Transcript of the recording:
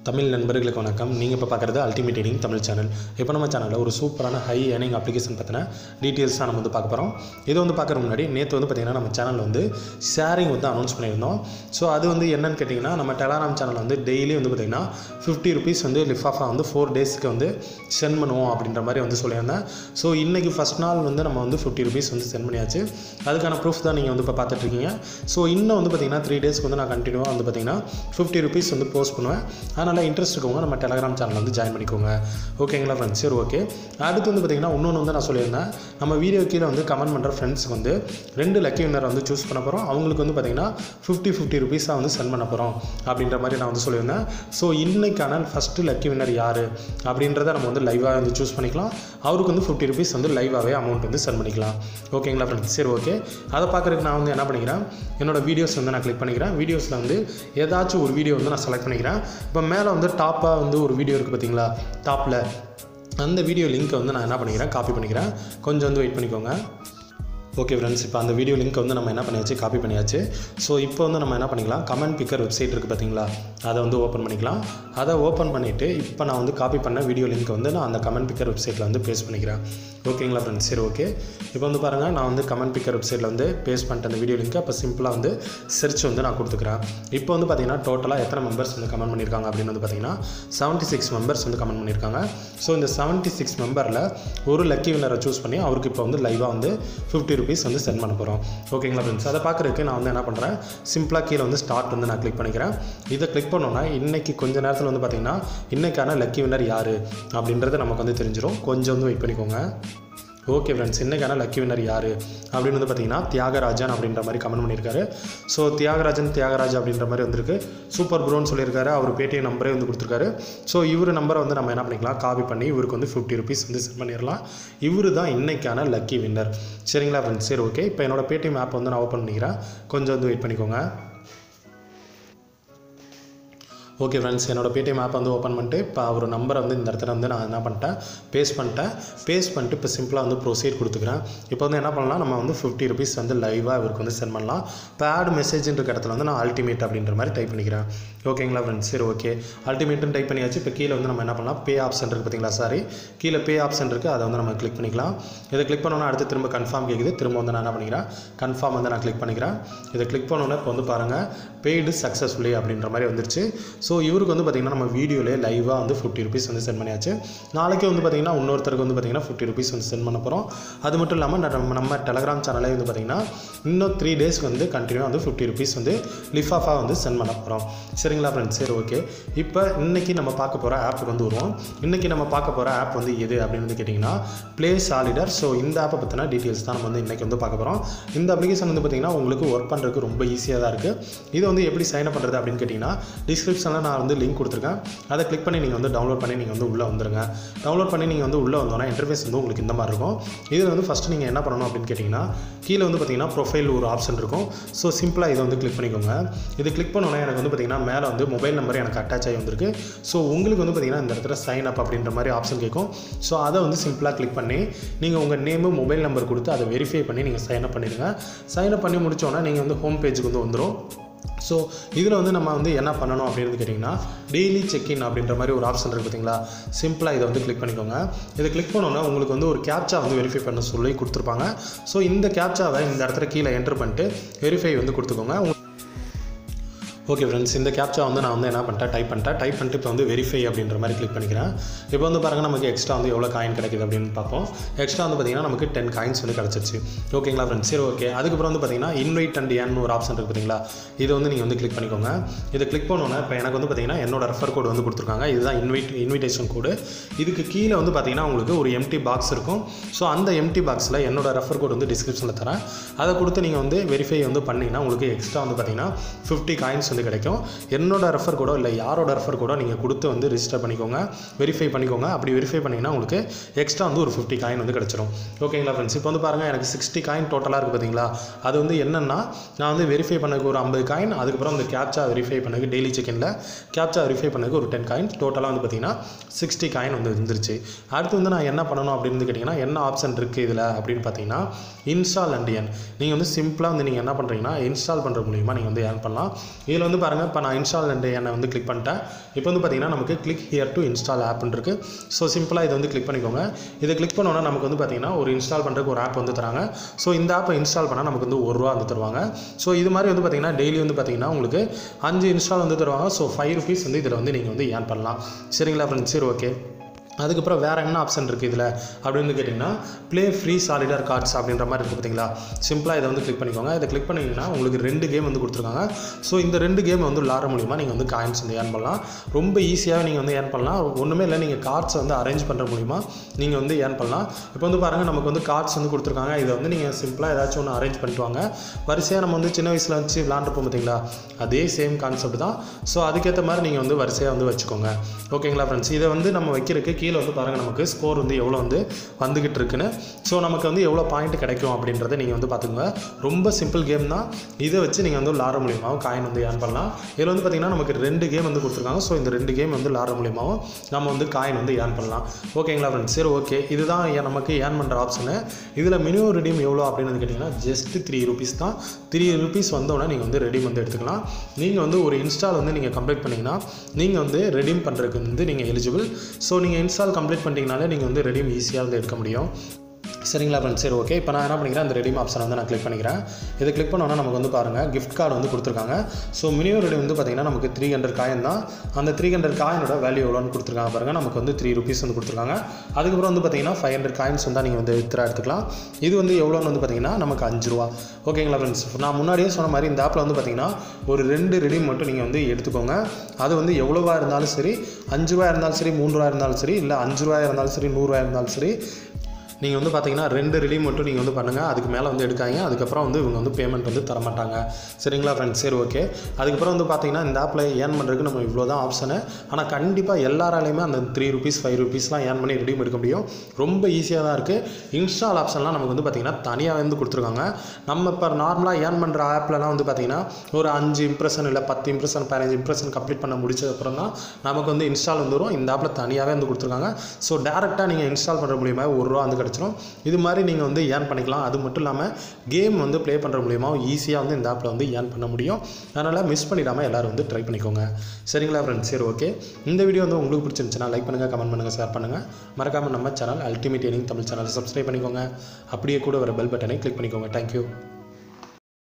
தமிழ் நண்பர்களுக்கு வணக்கம். நீங்கள் இப்போ பார்க்குறது அல்டிமேட் ஏர்னிங் தமிழ் சேனல். இப்போ நம்ம சேனலில் ஒரு சூப்பரான ஹை ஏர்னிங் அப்ளிகேஷன் பற்றின டீட்டெயில்ஸ் தான் நம்ம வந்து பார்க்க போகிறோம். இது வந்து பார்க்குற முன்னாடி நேற்று வந்து பார்த்திங்கன்னா நம்ம சேனலில் வந்து ஷேரிங் வந்து அனௌன்ஸ் பண்ணியிருந்தோம். ஸோ அது வந்து என்னன்னு கேட்டிங்கன்னா, நம்ம டெலகிராம் சேனல் வந்து டெய்லி வந்து பார்த்திங்கன்னா ₹50 வந்து லிஃபாஃபாக வந்து 4 டேஸ்க்கு வந்து சென்ட் பண்ணுவோம் அப்படின்ற மாதிரி வந்து சொல்லியிருந்தேன். ஸோ இன்றைக்கி ஃபஸ்ட் நாள் வந்து நம்ம வந்து ₹50 வந்து சென்ட் பண்ணியாச்சு. அதுக்கான ப்ரூஃப் தான் நீங்கள் வந்து இப்போ பார்த்துட்ருக்கீங்க. ஸோ இன்னும் வந்து பார்த்திங்கன்னா 3 டேஸ்க்கு வந்து நான் கண்டினியூவாக வந்து பார்த்திங்கன்னா ₹50 வந்து போஸ்ட் பண்ணுவேன். அதனால் இன்ட்ரெஸ்ட் இருக்கவங்க நம்ம டெலகிராம் சேனல் வந்து ஜாயின் பண்ணிக்கோங்க. ஓகேங்களா ஃப்ரெண்ட்ஸ்? சரி, ஓகே. அடுத்து வந்து பார்த்திங்கன்னா இன்னொன்று வந்து நான் சொல்லியிருந்தேன், நம்ம வீடியோ கீழே வந்து கமெண்ட் பண்ணுற ஃப்ரெண்ட்ஸுக்கு வந்து 2 லக்கி வின்னர் வந்து சூஸ் பண்ண போகிறோம். அவங்களுக்கு வந்து பார்த்திங்கன்னா ₹50 வந்து சென்ட் பண்ண போகிறோம் அப்படின்ற மாதிரி நான் வந்து சொல்லியிருந்தேன். ஸோ இன்றைக்கான ஃபஸ்ட்டு லக்கி வின்னர் யார் அப்படின்றத நம்ம வந்து லைவாக வந்து சூஸ் பண்ணிக்கலாம். அவருக்கு வந்து ₹50 வந்து லைவாகவே அமௌண்ட் வந்து சென்ட் பண்ணிக்கலாம். ஓகேங்களா ஃப்ரெண்ட்ஸ்? சரி, ஓகே. அதை பார்க்குறதுக்கு நான் வந்து என்ன பண்ணிக்கிறேன், என்னோடய வீடியோஸ் வந்து நான் கிளிக் பண்ணிக்கிறேன். வீடியோஸில் வந்து ஏதாச்சும் ஒரு வீடியோ வந்து நான் செலக்ட் பண்ணிக்கிறேன். இப்போ மேலே வந்து டாப்பாக வந்து ஒரு வீடியோ இருக்குது பார்த்தீங்களா, டாப்பில் அந்த வீடியோ லிங்க்கை வந்து நான் என்ன பண்ணிக்கிறேன், காப்பி பண்ணிக்கிறேன். கொஞ்சம் வந்து வெயிட் பண்ணிக்கோங்க. ஓகே ஃப்ரெண்ட்ஸ், இப்போ அந்த வீடியோ லிங்க் வந்து நம்ம என்ன பண்ணியாச்சு, காப்பி பண்ணியாச்சு. ஸோ இப்போ வந்து நம்ம என்ன பண்ணிக்கலாம், கமெண்ட் பிக்கர் வெப்சைட் இருக்குது பார்த்தீங்களா, அதை வந்து ஓப்பன் பண்ணிக்கலாம். அதை ஓப்பன் பண்ணிவிட்டு இப்போ நான் வந்து காப்பி பண்ண வீடியோ லிங்க் வந்து நான் அந்த கமெண்ட் பிக்கர் வெப்சைட்டில் வந்து பேஸ்ட் பண்ணிக்கிறேன். ஓகேங்களா ஃப்ரெண்ட்ஸ்? சரி, ஓகே. இப்போ வந்து பாருங்கள், நான் வந்து கமெண்ட் பிக்கர் வெப்சைட்டில் வந்து பேஸ்ட் பண்ணிட்டேன் அந்த வீடியோ லிங்க்கை. அப்போ சிம்பிளாக வந்து சர்ச் வந்து நான் கொடுத்துக்கிறேன். இப்போ வந்து பார்த்திங்கன்னா டோட்டலாக எத்தனை மெம்பர்ஸ் வந்து கமெண்ட் பண்ணியிருக்காங்க அப்படின்னு வந்து பார்த்திங்கன்னா 76 மெம்பர்ஸ் வந்து கமெண்ட் பண்ணியிருக்காங்க. ஸோ இந்த 76 மெம்பரில் ஒரு லக்கி வின்னரை சூஸ் பண்ணி அவருக்கு இப்போ வந்து லைவாக வந்து ₹50 வந்து சென்ட் பண்ண போகிறோம். ஓகேங்களா ஃப்ரெண்ட்ஸ்? அதை பார்க்குறதுக்கு நான் வந்து என்ன பண்ணுறேன், சிம்பிளாக கீழே வந்து ஸ்டார்ட் வந்து நான் கிளிக் பண்ணிக்கிறேன். இதை கிளிக் பண்ணோன்னா இன்றைக்கி கொஞ்சம் நேரத்தில் வந்து பார்த்திங்கன்னா இன்றைக்கான லக்கி வின்னர் யார் அப்படின்றது நமக்கு வந்து தெரிஞ்சிடும். கொஞ்சம் வந்து வெயிட் பண்ணிக்கோங்க. ஓகே ஃப்ரெண்ட்ஸ், இன்றைக்கான லக்கி வின்னர் யார் அப்படின்னு வந்து பார்த்திங்கன்னா தியாகராஜன் அப்படின்ற மாதிரி கமெண்ட் பண்ணியிருக்காரு. ஸோ தியாகராஜ் அப்படின்ற மாதிரி வந்திருக்கு. சூப்பர் ப்ரோன்னு சொல்லியிருக்காரு. அவர் பேடிஎம் நம்பரே வந்து கொடுத்துருக்காரு. ஸோ இவர் நம்பரை வந்து நம்ம என்ன பண்ணிக்கலாம், காப்பி பண்ணி இவருக்கு வந்து ₹50 வந்து சென்ட் பண்ணிடலாம். இவர் தான் இன்றைக்கான லக்கி வின்னர். சரிங்களா ஃப்ரெண்ட்ஸ்? சரி, ஓகே. இப்போ என்னோடய பேடிஎம் ஆப் வந்து நான் ஓப்பன் பண்ணிக்கிறேன். கொஞ்சம் வந்து வெயிட் பண்ணிக்கோங்க. ஓகே ஃப்ரெண்ட்ஸ், என்னோடய பேடிஎம் ஆப் வந்து ஓப்பன் பண்ணிட்டு இப்போ அவர் நம்பரை வந்து இந்த இடத்துல வந்து நான் என்ன பண்ணிட்டேன், பேஸ்ட் பண்ணிட்டு இப்போ சிம்பிளாக வந்து ப்ரொசீட் கொடுத்துக்கிறேன். இப்போ வந்து என்ன பண்ணலாம், நம்ம வந்து ₹50 வந்து லைவாக இவருக்கு வந்து சென்ட் பண்ணலாம். இப்போ ஆட் மெசேஜ்ன்ற இடத்துல வந்து நான் அல்டிமேட் அப்படின்ற மாதிரி டைப் பண்ணிக்கிறேன். ஓகேங்களா ஃப்ரெண்ட்ஸ்? சரி, ஓகே. அல்டிமேட்னு டைப் பண்ணியாச்சு. இப்போ கீழே வந்து நம்ம என்ன பண்ணலாம், பே ஆப்ஷன் இருக்குது பார்த்தீங்களா, கீழே பே ஆப்ஷன் இருக்குது, அதை வந்து நம்ம கிளிக் பண்ணிக்கலாம். இதை கிளிக் பண்ணோன்னா அடுத்து திரும்ப கன்ஃபார்ம் கேட்குது. திரும்ப வந்து நான் என்ன பண்ணிக்கிறேன், கன்ஃபார்ம் வந்து நான் கிளிக் பண்ணிக்கிறேன். இதை கிளிக் பண்ணோன்னே இப்போ வந்து பாருங்கள், பெய்டு சக்ஸஸ்ஃபுல்லி அப்படின்ற மாதிரி வந்துருச்சு. ஸோ இவருக்கு வந்து பார்த்திங்கன்னா நம்ம வீடியோலேயே லைவாக வந்து ₹50 வந்து சென்ட் பண்ணியாச்சு. நாளைக்கு வந்து பார்த்திங்கன்னா இன்னொருத்தருக்கு வந்து பார்த்திங்கன்னா ₹50 வந்து சென்ட் பண்ண போகிறோம். அது மட்டும் இல்லாமல் நம்ம டெலகிராம் சேனலே வந்து பார்த்திங்கன்னா இன்னும் 3 டேஸ்க்கு வந்து கண்டினியூவாக வந்து ₹50 வந்து லிஃபாஃபாக வந்து சென்ட் பண்ண போகிறோம். சரிங்களா ஃப்ரெண்ட்ஸ்? சரி, ஓகே. இப்போ இன்றைக்கி நம்ம பார்க்க போகிற ஆப்புக்கு வந்து வருவோம். இன்றைக்கி நம்ம பார்க்க போகிற ஆப் வந்து எது அப்படின்னு வந்து கேட்டிங்கன்னா ப்ளே சாலிடர். ஸோ இந்த ஆப்பை பற்றின டீட்டெயில்ஸ் தான் நம்ம வந்து இன்றைக்கி வந்து பார்க்க போகிறோம். இந்த அப்ளிகேஷன் வந்து பார்த்திங்கன்னா உங்களுக்கு ஒர்க் பண்ணுறதுக்கு ரொம்ப ஈஸியாக தான் இருக்குது. இது வந்து எப்படி சைன் அப் பண்ணுறது அப்படின்னு கேட்டிங்கன்னா டிஸ்கிரிப்ஷனில் நான் வந்து லிங்க் கொடுத்துருக்கேன். அதை கிளிக் பண்ணி நீங்கள் வந்து டவுன்லோட் பண்ணி நீங்கள் வந்து உள்ளே வந்துருங்க. டவுன்லோட் பண்ணி நீங்கள் வந்து உள்ளே வந்தோன்னா இன்டர்ஃபேஸ் வந்து உங்களுக்கு இந்த மாதிரி இருக்கும். இதில் வந்து ஃபஸ்ட்டு நீங்கள் என்ன பண்ணணும் அப்படின்னு கேட்டிங்கன்னா கீழே வந்து பார்த்திங்கன்னா ப்ரொஃபைல் ஒரு ஆப்ஷன் இருக்கும். ஸோ சிம்பிளாக இதை வந்து கிளிக் பண்ணிக்கோங்க. இது கிளிக் பண்ணோன்னா எனக்கு வந்து பார்த்திங்கன்னா மேலே வந்து மொபைல் நம்பர் எனக்கு அட்டாச் ஆகி வந்திருக்கு. ஸோ உங்களுக்கு வந்து பார்த்திங்கன்னா இந்த இடத்துல சைன் அப் அப்படின்ற மாதிரி ஆப்ஷன் கேட்கும். ஸோ அதை வந்து சிம்பிளாக கிளிக் பண்ணி நீங்கள் உங்கள் நேமு மொபைல் நம்பர் கொடுத்து அதை வெரிஃபை பண்ணி நீங்கள் சைன் அப் பண்ணிடுங்க. சைன் அப் பண்ணி முடித்தோன்னா நீங்கள் வந்து ஹோம் பேஜுக்கு வந்து வந்துடும். ஸோ இதில் வந்து நம்ம வந்து என்ன பண்ணணும் அப்படின்னு கேட்டிங்கன்னா டெய்லி செக்இன் அப்படின்ற மாதிரி ஒரு ஆப்ஷன் இருக்குது பார்த்தீங்களா, சிம்பிளாக இதை வந்து கிளிக் பண்ணிக்கோங்க. இதை கிளிக் பண்ணோன்னா உங்களுக்கு வந்து ஒரு கேப்சா வந்து வெரிஃபை பண்ண சொல்லி கொடுத்துருப்பாங்க. ஸோ இந்த கேப்சாவை இந்த இடத்துல கீழே என்ட்ரு பண்ணிட்டு வெரிஃபை வந்து கொடுத்துக்கோங்க. ஓகே ஃப்ரெண்ட்ஸ், இந்த கேப்சா வந்து நான் வந்து என்ன பண்ணிட்டேன், டைப் பண்ணிட்டு இப்போ வந்து வெரிஃபை அப்படின்ற மாதிரி கிளிக் பண்ணிக்கிறேன். இப்போ வந்து பாருங்கள், நமக்கு எக்ஸ்ட்ரா வந்து எவ்வளோ காயின் கிடைக்குது அப்படின்னு பார்ப்போம். எக்ஸ்ட்ரா வந்து பார்த்திங்கன்னா நமக்கு 10 காயின்ஸ் வந்து கிடச்சிருச்சு. ஓகேங்களா ஃப்ரெண்ட்ஸ்? சரி, ஓகே. அதுக்கப்புறம் வந்து பார்த்திங்கன்னா இன்வைட் அண்ட் ஏர்ன் ஒரு ஆப்ஷன் இருக்குது பார்த்தீங்களா, இதை வந்து நீங்கள் வந்து கிளிக் பண்ணிக்கோங்க. இதை கிளிக் பண்ணோன்னா இப்போ எனக்கு வந்து பார்த்திங்கன்னா என்னோட ரெஃபர் கோடு வந்து கொடுத்துருக்காங்க. இதுதான் இன்விடேஷன் கோடு. இதுக்கு கீழே வந்து பார்த்திங்கன்னா உங்களுக்கு ஒரு எம்டி பாக்ஸ் இருக்கும். ஸோ அந்த எம்டி பாக்ஸில் என்னோட ரெஃபர் கோடு வந்து டிஸ்கிரிப்ஷனில் தரேன். அதை கொடுத்து நீங்கள் வந்து வெரிஃபை வந்து பண்ணிங்கன்னா உங்களுக்கு எக்ஸ்ட்ரா வந்து பார்த்திங்கன்னா 50 காயின்ஸ் வந்து கிடைக்கும். என்னோட ரெஃபர் கோடோ இல்லை யாரோட ரெஃபர் கோடோ நீங்கள் கொடுத்து வந்து ரிஜிஸ்டர் பண்ணிக்கோங்க, வெரிஃபை பண்ணிக்கோங்க. அப்படி வெரிஃபை பண்ணிங்கன்னா உங்களுக்கு எக்ஸ்ட்ரா வந்து ஒரு 50 காயின் வந்து கிடச்சிரும். ஓகேங்களா ஃப்ரெண்ட்ஸ்? இப்போ வந்து பாருங்கள், எனக்கு 60 காயின் டோட்டலாக இருக்குது பார்த்தீங்களா. அது வந்து என்னென்னா நான் வந்து வெரிஃபை பண்ணதுக்கு ஒரு 50 காயின், அதுக்கப்புறம் அந்த கேப்சா வெரிஃபை பண்ணதுக்கு டெய்லி செக்இனில் கேப்சா வெரிஃபை பண்ணதுக்கு ஒரு 10 காயின், டோட்டலாக வந்து பார்த்திங்கன்னா 60 காயின் வந்து வந்துருச்சு. அடுத்து வந்து நான் என்ன பண்ணணும் அப்படின்னு கேட்டிங்கன்னா என்ன ஆப்ஷன் இருக்குது இதில் அப்படின்னு பார்த்தீங்கன்னா இன்ஸ்டால் அண்ட் ஏர்ன். நீங்கள் வந்து சிம்பிளாக வந்து நீங்கள் என்ன பண்ணுறீங்கன்னா இன்ஸ்டால் பண்ணுற மூலிமா நீங்கள் வந்து ஏர்ன் பண்ணலாம். இதில் இதில் வந்து பாருங்கள் இப்போ நான் இன்ஸ்டால் என்னை வந்து கிளிக் பண்ணிட்டேன். இப்போ வந்து பார்த்திங்கன்னா நமக்கு கிளிக் ஹியர் டு இன்ஸ்டால் ஆப்னு இருக்குது. ஸோ சிம்பிளாக இதை வந்து கிளிக் பண்ணிக்கோங்க. இதை கிளிக் பண்ணோன்னா நமக்கு வந்து பார்த்திங்கன்னா ஒரு இன்ஸ்டால் பண்ணுறதுக்கு ஒரு ஆப் வந்து தராங்க. ஸோ இந்த ஆப்பை இன்ஸ்டால் பண்ணால் நமக்கு வந்து ₹1 வந்து தருவாங்க. ஸோ இது மாதிரி வந்து பார்த்திங்கன்னா டெய்லி வந்து பார்த்திங்கன்னா உங்களுக்கு 5 இன்ஸ்டால் வந்து தருவாங்க. ஸோ ₹5 வந்து இதில் வந்து நீங்கள் வந்து ஏர்ன் பண்ணலாம். சரிங்களா ஃப்ரெண்ட்ஸ்? சரி, ஓகே. அதுக்கப்புறம் வேறு என்ன ஆப்ஷன் இருக்குது இதில் அப்படின்னு கேட்டிங்கன்னா ப்ளே ஃப்ரீ சாலிடர் கார்ட்ஸ் அப்படின்ற மாதிரி இருக்குது பார்த்தீங்களா. சிம்பிளாக இதை வந்து கிளிக் பண்ணிக்கோங்க. இதை கிளிக் பண்ணிங்கன்னா உங்களுக்கு 2 கேம் வந்து கொடுத்துருக்காங்க. ஸோ இந்த 2 கேம் வந்து விளாட மூலிமா நீங்கள் வந்து காயின்ஸ் வந்து ஏர்ன் பண்ணலாம். ரொம்ப ஈஸியாக நீங்கள் வந்து ஏர்ன் பண்ணலாம். ஒன்றுமே இல்லை, நீங்கள் கார்ட்ஸ் வந்து அரேஞ்ச் பண்ணுற மூலிமா நீங்கள் வந்து ஏர்ன் பண்ணலாம். இப்போ வந்து பாருங்கள் நமக்கு வந்து கார்ட்ஸ் வந்து கொடுத்துருக்காங்க. இதை வந்து நீங்கள் சிம்பிளாக ஏதாச்சும் ஒன்று அரேஞ்ச் பண்ணிட்டு வாங்க. வரிசையாக நம்ம வந்து சின்ன வயசில் வச்சு விளாண்டுருப்போம் பார்த்தீங்களா, அதே சேம் கான்செப்ட் தான். ஸோ அதுக்கேற்ற மாதிரி நீங்கள் வந்து வரிசையாக வந்து வச்சுக்கோங்க. ஓகேங்களா ஃப்ரெண்ட்ஸ்? இதை வந்து நம்ம வைக்கிறதுக்கு கீழே வந்து பாருங்கள் நமக்கு ஸ்கோர் வந்து எவ்வளோ வந்து வந்துக்கிட்டு இருக்குன்னு. ஸோ நமக்கு வந்து எவ்வளோ பாயிண்ட் கிடைக்கும் அப்படின்றத நீங்கள் வந்து பார்த்துக்கோங்க. ரொம்ப சிம்பிள் கேம் தான். இதை வச்சு நீங்கள் வந்து விளாட மூலியமாகவும் காயின் வந்து ஏர்ன் பண்ணலாம். இதில் வந்து பார்த்திங்கன்னா நமக்கு 2 கேம் வந்து கொடுத்துருக்காங்க. ஸோ இந்த 2 கேம் வந்து விளாட மூலியமாகவும் நம்ம வந்து காயின் வந்து ஏர்ன் பண்ணலாம். ஓகேங்களா ஃப்ரெண்ட்ஸ்? சரி, ஓகே. இதுதான் நமக்கு ஏர்ன் பண்ணுற ஆப்ஷனு. இதில் மினிமம் ரெடீம் எவ்வளோ அப்படின்னு கேட்டிங்கன்னா ஜஸ்ட் ₹3 தான். ₹3 வந்தோடனே நீங்கள் வந்து ரெடீம் வந்து எடுத்துக்கலாம். நீங்கள் வந்து ஒரு இன்ஸ்டால் வந்து நீங்கள் கம்ப்ளீட் பண்ணிங்கன்னா நீங்கள் வந்து ரெடீம் பண்ணுறதுக்கு வந்து நீங்கள் எலிஜிபிள். ஸோ நீங்கள் இன்ஸ்டால் கம்ப்ளீட் பண்ணிட்டீங்கனாலே நீங்கள் வந்து ரெடீம் ஈஸியாக வந்து எடுக்க முடியும். சரிங்களா ஃப்ரெண்ட்ஸ்? சரி, ஓகே. இப்போ நான் என்ன பண்ணிக்கிறேன், அந்த ரெடீம் ஆப்ஷனை வந்து நான் கிளிக் பண்ணிக்கிறேன். இதை கிளிக் பண்ணோன்னா நமக்கு வந்து பாருங்கள் கிஃப்ட் கார்டு வந்து கொடுத்துருக்காங்க. ஸோ மினிமம் ரெடீம் வந்து பார்த்திங்கன்னா நமக்கு 300 காயின் தான். அந்த 300 காயினோட வேல்யூ எவ்வளோன்னு கொடுத்துருக்காங்க பாருங்கள். நமக்கு வந்து ₹3 வந்து கொடுத்துருக்காங்க. அதுக்கப்புறம் வந்து பார்த்திங்கன்னா 500 காயின்ஸ் வந்து நீங்கள் வந்து எடுத்துக்கலாம். இது வந்து எவ்வளோன்னு வந்து பார்த்திங்கன்னா நமக்கு ₹5. ஓகேங்களா ஃப்ரெண்ட்ஸ்? நான் முன்னாடியே சொன்ன மாதிரி இந்த ஆப்பில் வந்து பார்த்திங்கன்னா ஒரு 2 ரெடீம் மட்டும் நீங்கள் வந்து எடுத்துக்கோங்க. அது வந்து எவ்வளோவா இருந்தாலும் சரி, ₹5 இருந்தாலும் சரி, ₹3 இருந்தாலும் சரி, இல்லை ₹5 இருந்தாலும் சரி, ₹100 இருந்தாலும் சரி, நீங்கள் வந்து பார்த்தீங்கன்னா 2 ரெடீம் மட்டும் நீங்கள் வந்து பண்ணுங்கள். அதுக்கு மேலே வந்து எடுக்காங்க. அதுக்கப்புறம் வந்து இவங்க வந்து பேமெண்ட் வந்து தரமாட்டாங்க. சரிங்களா ஃப்ரெண்ட்ஸ்? சரி, ஓகே. அதுக்கப்புறம் வந்து பார்த்தீங்கன்னா இந்த ஆப்பில் ஏர்ன் பண்ணுறதுக்கு நம்ம இவ்வளோ தான் ஆப்ஷனு. ஆனால் கண்டிப்பாக எல்லாராலையுமே அந்த ₹3 ₹5 ஏர்ன் பண்ணி ரெடீம் எடுக்க முடியும். ரொம்ப ஈஸியாக தான் இருக்குது. இன்ஸ்டால் ஆப்ஷன்லாம் நமக்கு வந்து பார்த்திங்கன்னா தனியாக வந்து கொடுத்துருக்காங்க. நம்ம இப்போ நார்மலாக ஏர்ன் பண்ணுற ஆப்லலாம் வந்து பார்த்திங்கன்னா ஒரு 5 இம்ப்ரெஷன் இல்லை 10 இம்ப்ரெஷன் 15 இம்ப்ரெஷன் கம்ப்ளீட் பண்ண முடிச்சதுக்கப்புறம் தான் நமக்கு வந்து இன்ஸ்டால் வந்துடும். இந்த ஆப்பில் தனியாகவே வந்து கொடுத்துருக்காங்க. ஸோ டேரெக்டாக நீங்கள் இன்ஸ்டால் பண்ணுற மூலியமாக ₹1 வந்து கிடச்சிரும். இது மாதிரி நீங்கள் வந்து ஏர்ன் பண்ணிக்கலாம். அது மட்டும் இல்லாமல் கேம் வந்து ப்ளே பண்ணுற மூலியமா ஈஸியாக வந்து இந்த ஆப்பில் வந்து ஏர்ன் பண்ண முடியும். அதனால் மிஸ் பண்ணிடாமல் எல்லோரும் வந்து ட்ரை பண்ணிக்கோங்க. சரிங்களா ஃப்ரெண்ட்ஸ்? சரி, ஓகே. இந்த வீடியோ வந்து உங்களுக்கு பிடிச்சிருந்துச்சுன்னா லைக் பண்ணுங்கள், கமெண்ட் பண்ணுங்கள், ஷேர் பண்ணுங்கள். மறக்காமல் நம்ம சேனல் அல்டிமேட் ஏர்னிங் தமிழ் சேனலை சப்ஸ்கிரைப் பண்ணிக்கோங்க. அப்படியே கூட வர பெல் பட்டனை கிளிக் பண்ணிக்கோங்க. தேங்க்யூ.